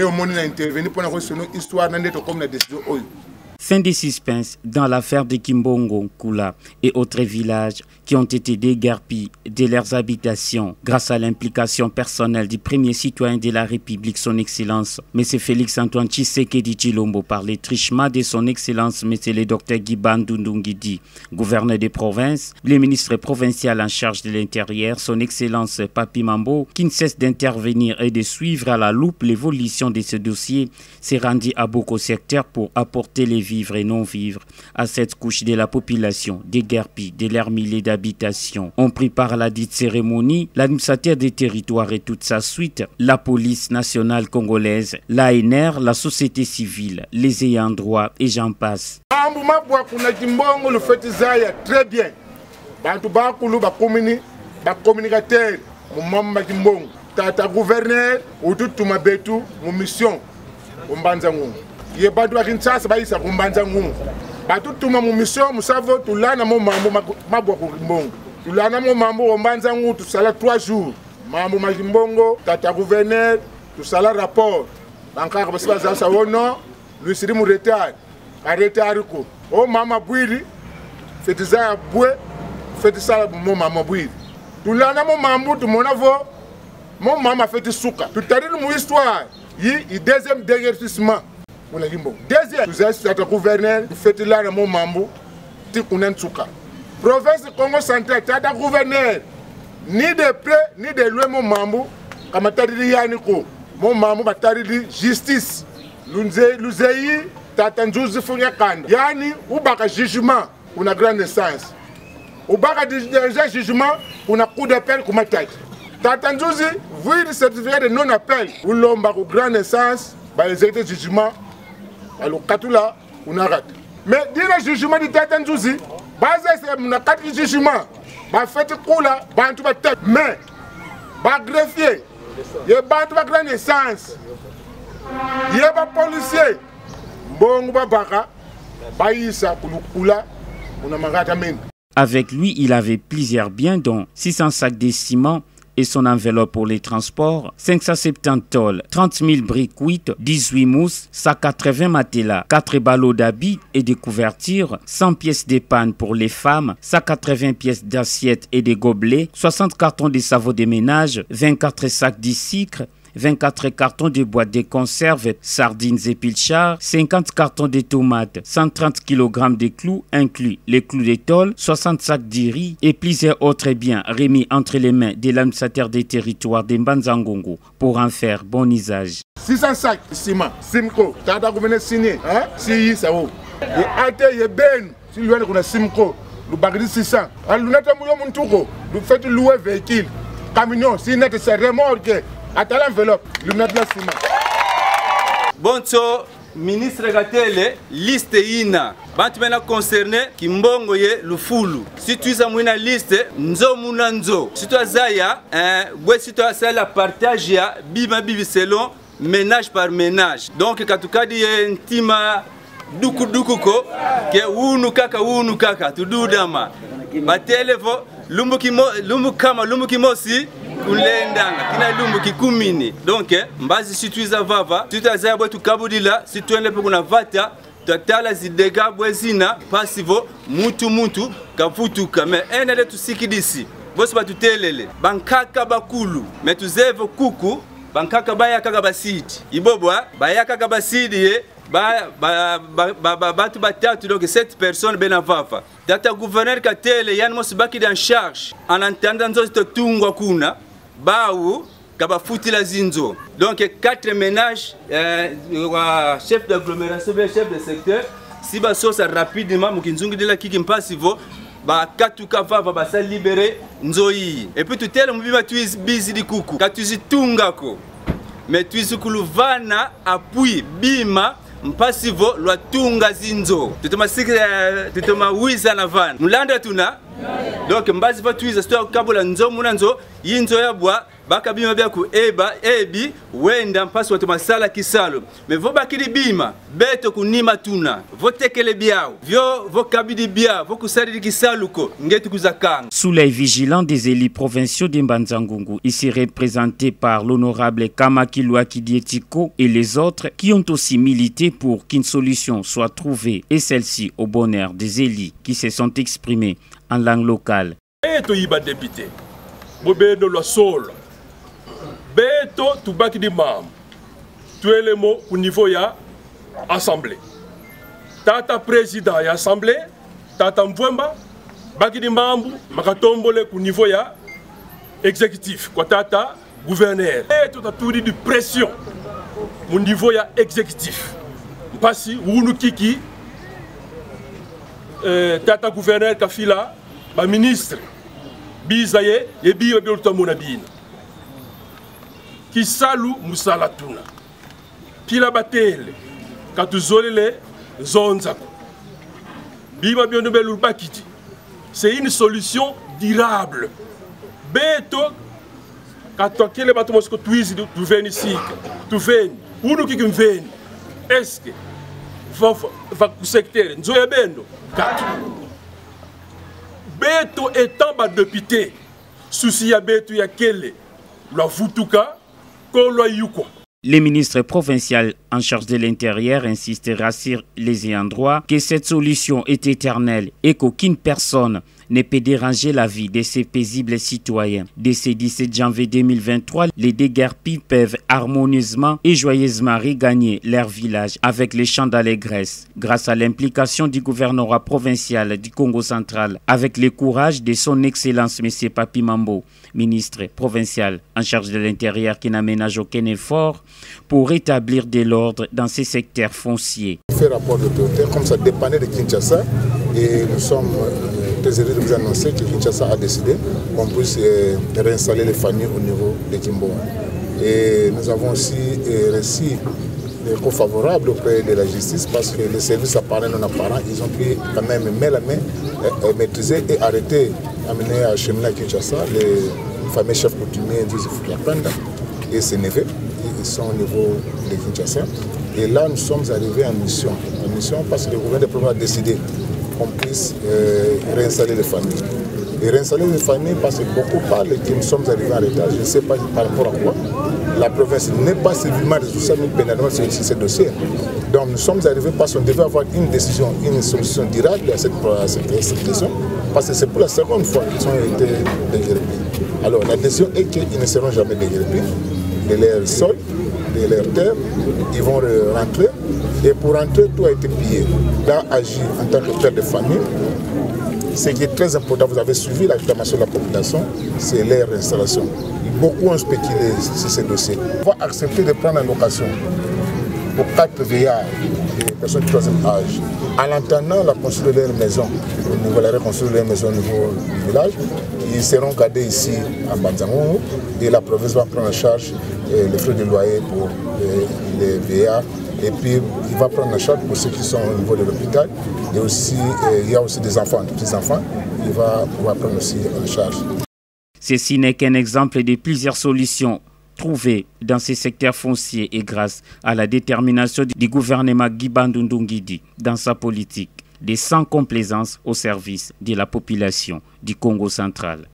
au monde a intervenu pour une histoire d'être comme la décision. Fin des suspens dans l'affaire de Kimbongo, Kula et autres villages qui ont été déguerpis de leurs habitations grâce à l'implication personnelle du premier citoyen de la République, son Excellence, M. Félix-Antoine Tshisekedi Tshilombo, par les trichements de son Excellence, M. le Dr Guiban Ndungidi, gouverneur des provinces, le ministre provincial en charge de l'Intérieur, son Excellence Papi Mambo, qui ne cesse d'intervenir et de suivre à la loupe l'évolution de ce dossier, s'est rendu à beaucoup secteurs pour apporter les vivre et non-vivre à cette couche de la population déguerpie de leurs milliers d'habitations. On prit par la dite cérémonie l'administrateur des territoires et toute sa suite, la police nationale congolaise, l'ANR, la société civile, les ayants droit et j'en passe. Très bien. Communicateur, tata gouverneur, ou tout ma betu, mon mission, ye batu Kinshasa baisa kumbanza ngungu batu tuma mu mission musavo tulana mo mambo mabwa kumbongo tulana mo mambo ombanza ngungu tusala 3 jours mambo majimbongo tata gouverneur tusala rapport bankaka basibaza sa wono lusiri mu retard ko o mama bwiri fetiza bwe fetiza mo mama bwiri tulana mo mambo tumona vo mo mama feti suka tutari mu histoire yi deuxième déguerpissement. Deuxième, nous avons gouverneur, nous faisons là mon mambo, Tikunen-Tsuka. Province Congo central, tu as gouverneur, ni de près, ni de loin mon mambo, comme tu as dit Yaniko, mon mambo, tu as dit justice. L'Uzeyi, tu as dit Founyakanda. Yani, ou baka jugement, on a grande naissance. Ou baka déjà jugement, on a coup d'appel, comme tu as dit. Tu as dit, vous le certificat de non-appel, ou l'homme a grande naissance, les états de jugement. Alors, Katula, on arrête. Mais dire le jugement du Tata Nzouzi, basé sur 4 jugements, fait coup là, bantu ba tête, mais greffier, il y a bantu ba grande naissance, il y a policier, bon baka, baïsa pour le coup là, on a marre d'amen. Avec lui, il avait plusieurs biens, dont 600 sacs de ciment et son enveloppe pour les transports, 570 tôles, 30 000 briques cuites, 18 mousses, 180 matelas, 4 ballots d'habits et de couvertures, 100 pièces de panne pour les femmes, 180 pièces d'assiettes et de gobelets, 60 cartons de savon de ménage, 24 sacs de sucre, 24 cartons de boîtes de conserve, sardines et pilchards, 50 cartons de tomates, 130 kg de clous, inclus les clous de tôle, 60 sacs de riz et plusieurs autres biens remis entre les mains de l'administrateur des territoires de Mbanza-Ngongo pour en faire bon usage. 600 sacs de ciment, Simco, tu as gouverné signé, hein? Si, ça va. Et até, il y a ben, si lui on a Simco, nous bagri 600. Alors, nous avons nous faisons louer véhicule, camion, si nous c'est remorque. Attends l'enveloppe, l'enveloppe ciment. Bon, ministre Gatele, liste ina. Bantu mena concerné Kimbongo ye lufulu. Si tu as une liste, nzo munanzo. Si tu as zaya, si tu as la partage ya biba bibi selon ménage par ménage. Donc katukadi ye ntima duku ko ke unu kaka tududama. Batelevo lumbu kimosi kulendanga kina lumbu kikumini. Donc mbazi situiza vava tutazaya bwetu kabudila situende pe kuna vata tatala zidega bwezina pasivo mutu kafutuka me enele tusikidisi bosi batutelele bankaka bakulu metuzevo kuku bankaka bayaka basidi ibobwa bayaka basidi ye batu batatu donc 7 personnes benavava data gouverneur katele yani mosibaki en charge en entendant nzo tungwa kuna baou kabafuti la zinzo. Donc 4 ménages, chef d'agglomération, chef de secteur, si ba sosa rapidement mukinzungi de la kiki mpasivo ba katuka vava ba sa libérer nzoyi. Et puis tout tel mbima tuiz busy di kuku. Katuzi tungako. Mais tuiz kuluvana apui bima mpasivo lwa tunga zinzo. Tutoma wiza na van. Mulanda tuna donc mbazi va tuiza sto kabola nzo munanzo yinzo ya bwa bakabima bya ku ebi wenda mpasi watu masala kisalo mais vo bakili bima beto kunima tuna vo tekele biao vo kabidi bia vo kusali kisaluko ngetu kuzakanga. Sous l'œil vigilant des élus provinciaux de Mbanza-Ngungu, ici représentés par l'honorable Kamakilwa Kidietiko et les autres qui ont aussi milité pour qu'une solution soit trouvée, et celle-ci au bonheur des élus qui se sont exprimés en langue locale. Beto iba député, bobendo la sol. Beto tubaki di mam. Tuelemo au niveau ya assemblée. Tata président ya assemblée, tata mvwemba, baki di mambu, makatombole au niveau ya exécutif, kwa tata gouverneur. Beto taturi di pression au niveau ya exécutif. Mpasi wunu kiki tata gouverneur kafila ba ministre bizaye yebi yobi tamona bina kisalu musala tuna pila batele katuzolele zonzako biba biondo belu bakiti. C'est une solution durable. Beto katokele bato mosko twizi tu veni sika tu veni unu kiki mveni eske va secteur nzoya bendo katu Beto étant ba député souci ya beto ya kele la vutuka ko lo yuko. Le ministre provincial en charge de l'intérieur insistera sur les ayants droit que cette solution est éternelle et qu'aucune personne ne peut déranger la vie de ces paisibles citoyens. Dès ce 17 janvier 2023, les déguerpis peuvent harmonieusement et joyeusement regagner leur village avec les chants d'allégresse, grâce à l'implication du gouvernorat provincial du Congo central, avec le courage de son Excellence M. Papi Mambo, ministre provincial en charge de l'intérieur qui n'aménage aucun effort pour rétablir de l'ordre dans ces secteurs fonciers. On fait rapport d'autorité, comme ça dépendait de Kinshasa, et nous sommes très heureux de vous annoncer que Kinshasa a décidé qu'on puisse réinstaller les familles au niveau de Kimbongo. Et nous avons aussi reçu des échos favorables auprès de la justice parce que les services apparents non apparents, ils ont pu quand même main la main maîtriser et arrêter, amener à cheminer à Kinshasa les fameux chefs coutumiers Joseph Kiapanda et ses neveux. Ils sont au niveau de Kinshasa. Et là, nous sommes arrivés en mission parce que le gouvernement de province a décidé qu'on puisse réinstaller les familles. Et réinstaller les familles parce que beaucoup parlent que nous sommes arrivés en retard. Je ne sais pas par rapport à quoi. La province n'est pas civilement responsable pénalement sur ce dossier. Donc nous sommes arrivés parce qu'on devait avoir une décision, une solution durable à cette question. Parce que c'est pour la seconde fois qu'ils ont été déguerpis. Alors la décision est qu'ils ne seront jamais déguerpis de leur sol, de leur terre. Ils vont rentrer. Et pour rentrer, tout a été pillé. Là, agir en tant que père de famille, ce qui est très important, vous avez suivi la réclamation de la population, c'est leur installation. Beaucoup ont spéculé sur ces dossiers. On va accepter de prendre en location pour 4 veillards, des personnes de troisième âge, en attendant la construction de leur maison, au niveau de la reconstruction de leur maison au niveau du village. Ils seront gardés ici à Mbanza-Ngungu et la province va prendre en charge les frais de loyer pour les veillards. Et puis, il va prendre en charge pour ceux qui sont au niveau de l'hôpital. Et aussi, il y a aussi des enfants, des petits-enfants. Il va pouvoir prendre aussi en charge. Ceci n'est qu'un exemple de plusieurs solutions trouvées dans ces secteurs fonciers et grâce à la détermination du gouvernement Guy Bandundu Nguidi dans sa politique de sans complaisance au service de la population du Congo central.